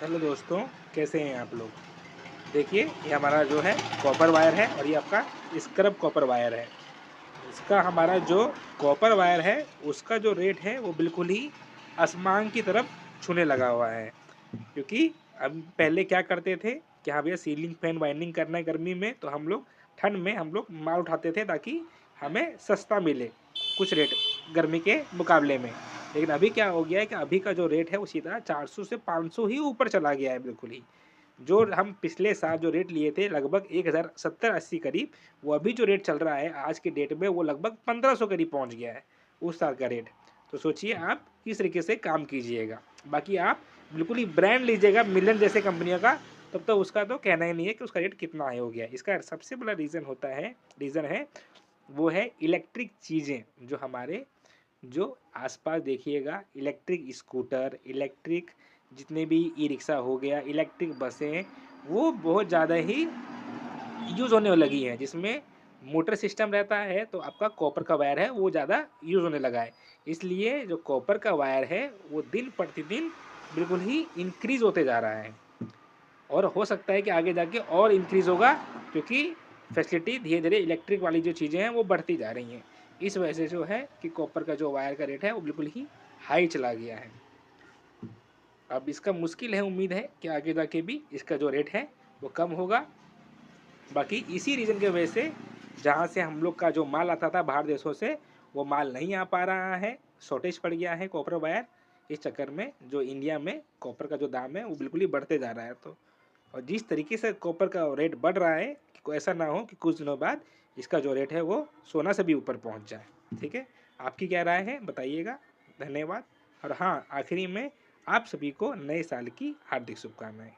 Hello दोस्तों, कैसे हैं आप लोग? देखिए, ये हमारा जो है कॉपर वायर है और ये आपका स्क्रब कॉपर वायर है। इसका हमारा जो कॉपर वायर है, उसका जो रेट है वो बिल्कुल ही आसमान की तरफ छूने लगा हुआ है। क्योंकि हम पहले क्या करते थे कि हाँ भैया सीलिंग फैन वाइंडिंग करना है गर्मी में, तो हम लोग ठंड में हम लोग माल उठाते थे ताकि हमें सस्ता मिले कुछ रेट गर्मी के मुकाबले में। लेकिन अभी क्या हो गया है कि अभी का जो रेट है वो सीधा 400 से 500 ही ऊपर चला गया है बिल्कुल ही। जो हम पिछले साल जो रेट लिए थे लगभग 1070-80 करीब, वो अभी जो रेट चल रहा है आज के डेट में वो लगभग 1500 करीब पहुंच गया है उस साल का रेट। तो सोचिए आप किस तरीके से काम कीजिएगा। बाकी आप बिल्कुल ही ब्रांड लीजिएगा मिलन जैसे कंपनियों का, तब तो उसका तो कहना ही नहीं है कि उसका रेट कितना हाई हो गया है। इसका सबसे बड़ा रीज़न है वो है इलेक्ट्रिक चीज़ें जो हमारे जो आसपास देखिएगा, इलेक्ट्रिक स्कूटर, इलेक्ट्रिक जितने भी ई रिक्शा हो गया, इलेक्ट्रिक बसें, वो बहुत ज़्यादा ही यूज़ होने लगी हैं, जिसमें मोटर सिस्टम रहता है तो आपका कॉपर का वायर है वो ज़्यादा यूज़ होने लगा है। इसलिए जो कॉपर का वायर है वो दिन प्रतिदिन बिल्कुल ही इंक्रीज़ होते जा रहा है और हो सकता है कि आगे जाके और इंक्रीज़ होगा, क्योंकि फैसिलिटी धीरे-धीरे इलेक्ट्रिक वाली जो चीज़ें हैं वो बढ़ती जा रही हैं। इस वजह से जो है कि कॉपर का जो वायर का रेट है वो बिल्कुल ही हाई चला गया है। अब इसका मुश्किल है, उम्मीद है कि आगे जाके भी इसका जो रेट है वो कम होगा। बाकी इसी रीज़न की वजह से जहाँ से हम लोग का जो माल आता था बाहर देशों से, वो माल नहीं आ पा रहा है, शॉर्टेज पड़ गया है कॉपर वायर। इस चक्कर में जो इंडिया में कॉपर का जो दाम है वो बिल्कुल ही बढ़ते जा रहा है। तो और जिस तरीके से कॉपर का रेट बढ़ रहा है कि कोई ऐसा ना हो कि कुछ दिनों बाद इसका जो रेट है वो सोना से भी ऊपर पहुंच जाए। ठीक है, आपकी क्या राय है बताइएगा। धन्यवाद। और हाँ, आखिरी में आप सभी को नए साल की हार्दिक शुभकामनाएं।